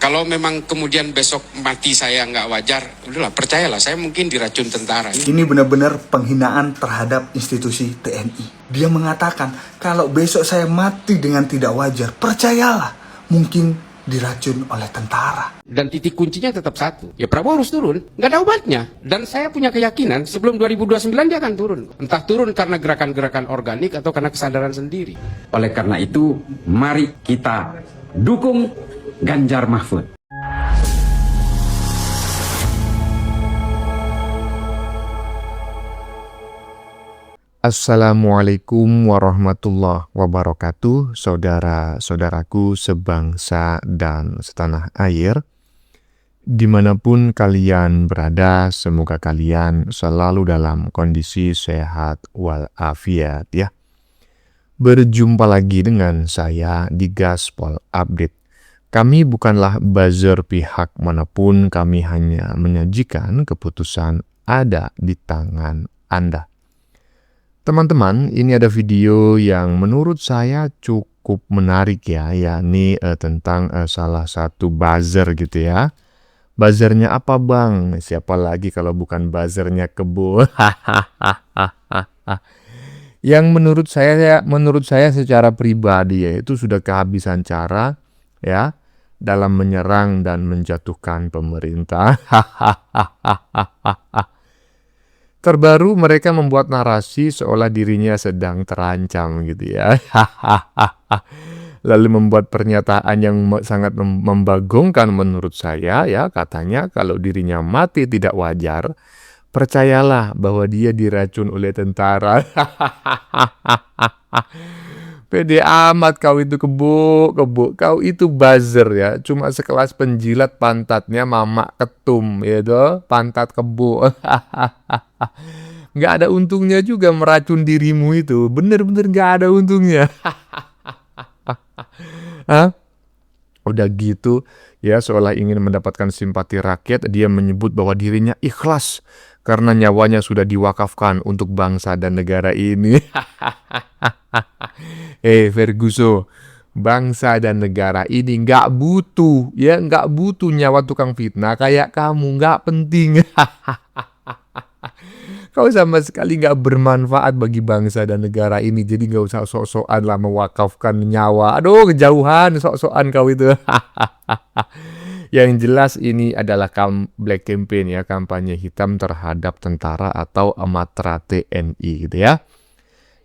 Kalau memang kemudian besok mati saya nggak wajar, udahlah percayalah saya mungkin diracun tentara. Ini benar-benar penghinaan terhadap institusi TNI. Dia mengatakan kalau besok saya mati dengan tidak wajar, percayalah mungkin diracun oleh tentara. Dan titik kuncinya tetap satu, ya Prabowo harus turun, nggak ada obatnya. Dan saya punya keyakinan sebelum 2029 dia akan turun. Entah turun karena gerakan-gerakan organik atau karena kesadaran sendiri. Oleh karena itu, mari kita dukung Ganjar Mahfud. Assalamualaikum warahmatullahi wabarakatuh, saudara-saudaraku sebangsa dan setanah air. Dimanapun kalian berada, semoga kalian selalu dalam kondisi sehat walafiat ya. Berjumpa lagi dengan saya di Gaspol Update. Kami bukanlah buzzer pihak manapun, kami hanya menyajikan keputusan ada di tangan Anda. Teman-teman, ini ada video yang menurut saya cukup menarik ya, yakni tentang salah satu buzzer gitu ya. Buzzernya apa bang? Siapa lagi kalau bukan buzzernya Kebo? Yang menurut saya secara pribadi ya itu sudah kehabisan cara ya dalam menyerang dan menjatuhkan pemerintah. Terbaru mereka membuat narasi seolah dirinya sedang terancam gitu ya. Lalu membuat pernyataan yang sangat membagongkan menurut saya ya, katanya kalau dirinya mati tidak wajar, percayalah bahwa dia diracun oleh tentara. Pede amat kau itu Kebo, kau itu buzzer ya, cuma sekelas penjilat pantatnya Mama Ketum ya toh, pantat Kebo. Nggak ada untungnya juga meracun dirimu itu, bener-bener nggak ada untungnya. Hah? Udah gitu ya, seolah ingin mendapatkan simpati rakyat, dia menyebut bahwa dirinya ikhlas karena nyawanya sudah diwakafkan untuk bangsa dan negara ini. Ferguson, bangsa dan negara ini nggak butuh nyawa tukang fitnah kayak kamu, nggak penting. Kau sama sekali nggak bermanfaat bagi bangsa dan negara ini, jadi nggak usah sok-sokan lah mewakafkan nyawa. Aduh, kejauhan sok-sokan kau itu. Yang jelas ini adalah black campaign ya, kampanye hitam terhadap tentara atau matra TNI gitu ya.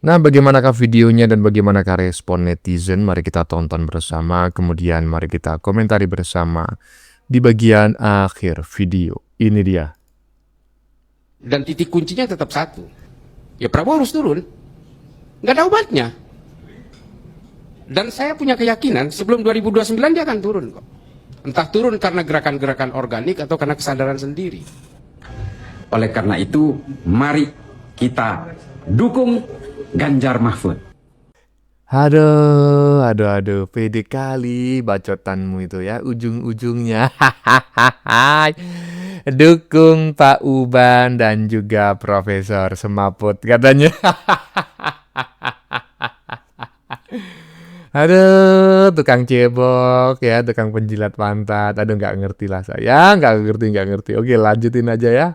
Nah, bagaimanakah videonya dan bagaimanakah respon netizen? Mari kita tonton bersama, kemudian mari kita komentari bersama di bagian akhir video. Ini dia. Dan titik kuncinya tetap satu, ya Prabowo harus turun, nggak ada obatnya. Dan saya punya keyakinan sebelum 2029 dia akan turun kok. Entah turun karena gerakan-gerakan organik atau karena kesadaran sendiri. Oleh karena itu, mari kita dukung Ganjar Mahfud. Aduh, pede kali bacotanmu itu ya, ujung-ujungnya. Dukung Pak Uban dan juga Profesor Semaput katanya. Aduh, tukang cebok ya, tukang penjilat pantat. Aduh, nggak ngerti lah saya, nggak ngerti. Oke, lanjutin aja ya.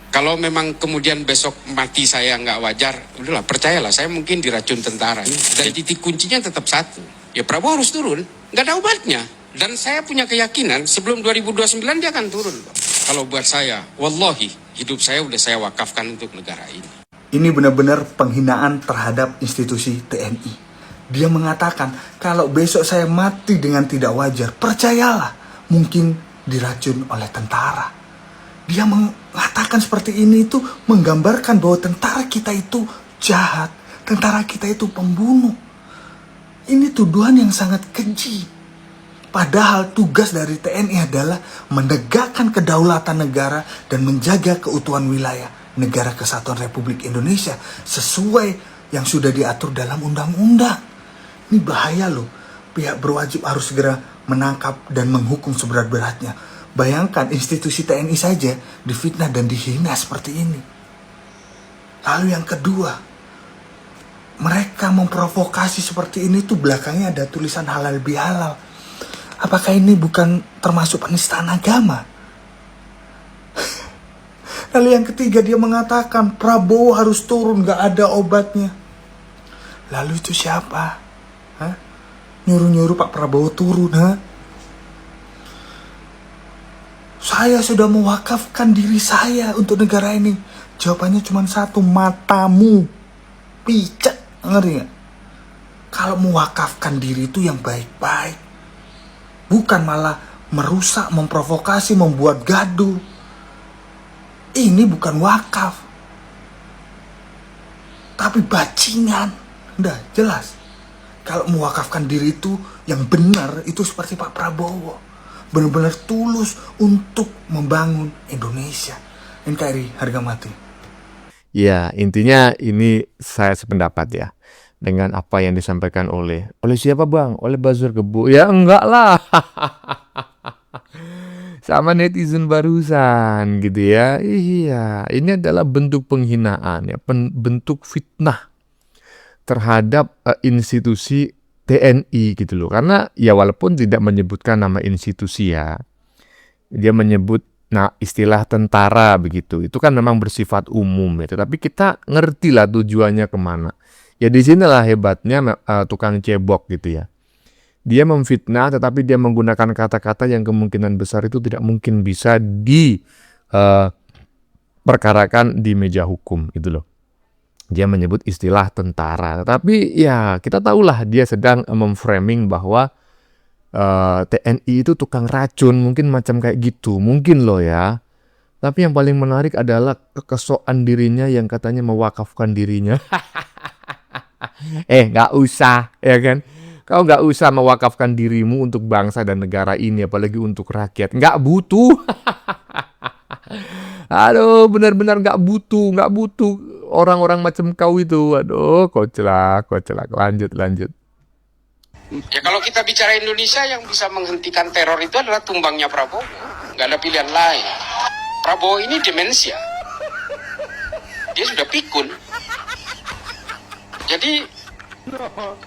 Kalau memang kemudian besok mati saya nggak wajar, udahlah percayalah saya mungkin diracun tentara. Dan titik kuncinya tetap satu, ya Prabowo harus turun, nggak ada obatnya. Dan saya punya keyakinan sebelum 2029 dia akan turun. Kalau buat saya, wallahi hidup saya udah saya wakafkan untuk negara ini. Ini benar-benar penghinaan terhadap institusi TNI. Dia mengatakan kalau besok saya mati dengan tidak wajar, percayalah mungkin diracun oleh tentara. Dia mengatakan seperti ini itu menggambarkan bahwa tentara kita itu jahat, tentara kita itu pembunuh. Ini tuduhan yang sangat keji. Padahal tugas dari TNI adalah menegakkan kedaulatan negara dan menjaga keutuhan wilayah negara kesatuan Republik Indonesia sesuai yang sudah diatur dalam undang-undang. Ini bahaya loh. Pihak berwajib harus segera menangkap dan menghukum seberat-beratnya. Bayangkan institusi TNI saja difitnah dan dihina seperti ini. Lalu yang kedua, mereka memprovokasi seperti ini tuh belakangnya ada tulisan halal bihalal. Apakah ini bukan termasuk penistaan agama? Lalu yang ketiga, dia mengatakan Prabowo harus turun, gak ada obatnya. Lalu itu siapa? Hah? Nyuruh-nyuruh Pak Prabowo turun, ha? Saya sudah mewakafkan diri saya untuk negara ini. Jawabannya cuma satu, matamu. Picek, ngerti gak? Kalau mewakafkan diri itu yang baik-baik. Bukan malah merusak, memprovokasi, membuat gaduh. Ini bukan wakaf. Tapi bajingan. Udah jelas. Kalau mewakafkan diri itu yang benar, itu seperti Pak Prabowo. Benar-benar tulus untuk membangun Indonesia. NKRI harga mati. Ya, intinya ini saya sependapat ya dengan apa yang disampaikan oleh siapa Bang? Oleh Buzzer Kebo. Ya enggak lah. Sama netizen barusan gitu ya. Iya, ini adalah bentuk penghinaan ya, bentuk fitnah terhadap institusi TNI gitu loh. Karena ya walaupun tidak menyebutkan nama institusi ya, dia menyebut istilah tentara begitu. Itu kan memang bersifat umum ya. Tetapi kita ngerti lah tujuannya kemana. Ya di sinilah hebatnya tukang cebok gitu ya. Dia memfitnah tetapi dia menggunakan kata-kata yang kemungkinan besar itu tidak mungkin bisa diperkarakan di meja hukum gitu loh. Dia menyebut istilah tentara. Tetapi ya kita tahulah dia sedang memframing bahwa TNI itu tukang racun, mungkin macam kayak gitu, mungkin loh ya. Tapi yang paling menarik adalah kekesokan dirinya yang katanya mewakafkan dirinya. Nggak usah, ya kan? Kau nggak usah mewakafkan dirimu untuk bangsa dan negara ini, apalagi untuk rakyat. Nggak butuh. Aduh, benar-benar nggak butuh orang-orang macam kau itu. Aduh, koclak. Lanjut. Ya kalau kita bicara Indonesia, yang bisa menghentikan teror itu adalah tumbangnya Prabowo. Nggak ada pilihan lain. Prabowo ini demensia. Dia sudah pikun. Jadi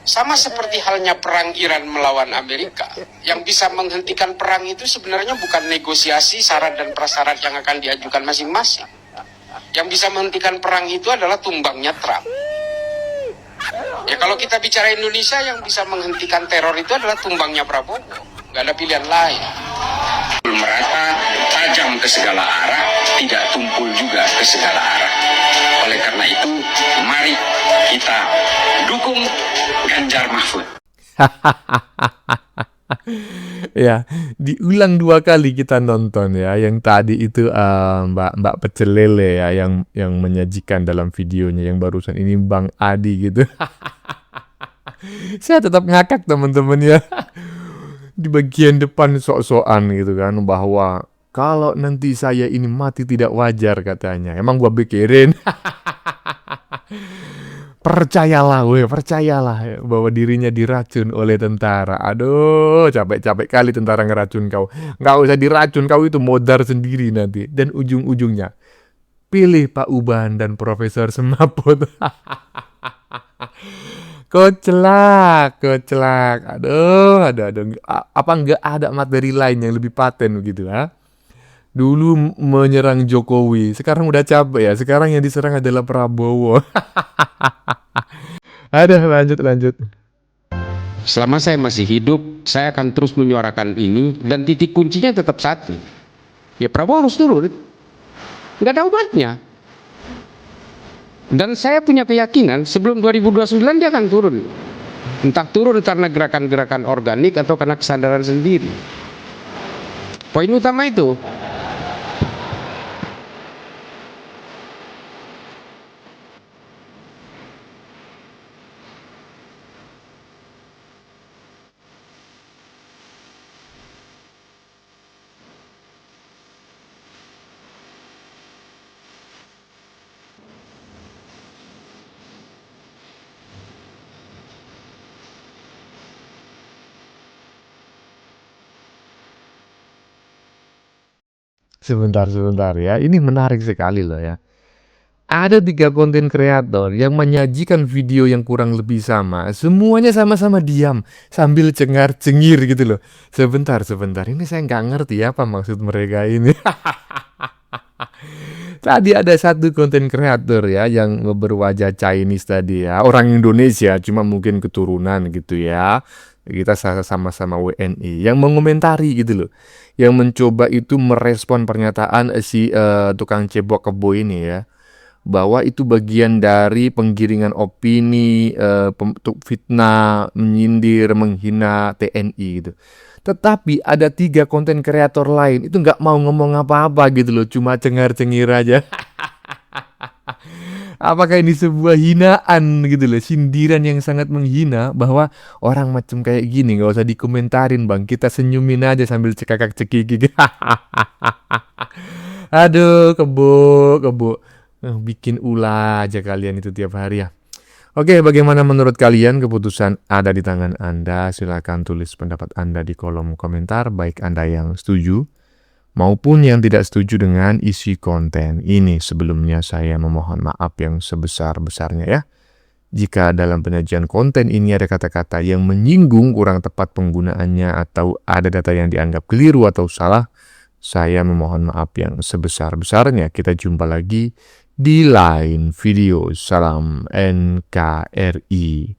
sama seperti halnya perang Iran melawan Amerika. Yang bisa menghentikan perang itu sebenarnya bukan negosiasi syarat dan prasyarat yang akan diajukan masing-masing. Yang bisa menghentikan perang itu adalah tumbangnya Trump. Ya kalau kita bicara Indonesia, yang bisa menghentikan teror itu adalah tumbangnya Prabowo. Nggak ada pilihan lain. Merata, tajam ke segala arah, tidak tumpul juga ke segala arah. Oleh karena itu, mari kita dukung Ganjar Mahfud. Ya, diulang 2 kali kita nonton ya. Yang tadi itu Mbak Pecel Lele ya yang menyajikan dalam videonya, yang barusan ini Bang Adi gitu. Saya tetap ngakak teman-teman ya. Di bagian depan sok-sokan gitu kan, bahwa kalau nanti saya ini mati tidak wajar katanya. Emang gua pikirin. Percayalah ya, bahwa dirinya diracun oleh tentara. Aduh, capek-capek kali tentara ngeracun kau. Nggak usah diracun, kau itu modar sendiri nanti. Dan ujung-ujungnya, pilih Pak Uban dan Profesor Semaput. Koclak. Aduh. Apa nggak ada materi lain yang lebih paten begitu, ha? Dulu menyerang Jokowi, sekarang udah capek ya. Sekarang yang diserang adalah Prabowo. Ada lanjut. Selama saya masih hidup, saya akan terus menyuarakan ini, dan titik kuncinya tetap satu. Ya Prabowo harus turun. Nggak ada obatnya. Dan saya punya keyakinan sebelum 2029 dia akan turun. Entah turun karena gerakan-gerakan organik atau karena kesadaran sendiri. Poin utama itu. Sebentar ya. Ini menarik sekali loh ya. ada 3 konten kreator yang menyajikan video yang kurang lebih sama. Semuanya sama-sama diam sambil cengar-cengir gitu loh. Sebentar, ini saya nggak ngerti apa maksud mereka ini. Tadi ada satu konten kreator ya yang berwajah Chinese tadi ya. Orang Indonesia cuma mungkin keturunan gitu ya. Kita sama-sama WNI yang mengomentari gitu loh. Yang mencoba itu merespon pernyataan si tukang cebok kebo ini ya. Bahwa itu bagian dari penggiringan opini, fitnah, menyindir, menghina TNI gitu. Tetapi ada 3 konten kreator lain itu nggak mau ngomong apa-apa gitu loh, cuma cengar-cengir aja. Apakah ini sebuah hinaan gitu loh, sindiran yang sangat menghina bahwa orang macam kayak gini nggak usah dikomentarin bang, kita senyumin aja sambil cekakak-cekiki. Aduh, kebo. Bikin ulah aja kalian itu tiap hari ya. Oke, bagaimana menurut kalian? Keputusan ada di tangan Anda. Silakan tulis pendapat Anda di kolom komentar, baik Anda yang setuju maupun yang tidak setuju dengan isi konten ini. Sebelumnya saya memohon maaf yang sebesar-besarnya ya. Jika dalam penyajian konten ini ada kata-kata yang menyinggung, kurang tepat penggunaannya, atau ada data yang dianggap keliru atau salah, saya memohon maaf yang sebesar-besarnya. Kita jumpa lagi di lain video. Salam NKRI.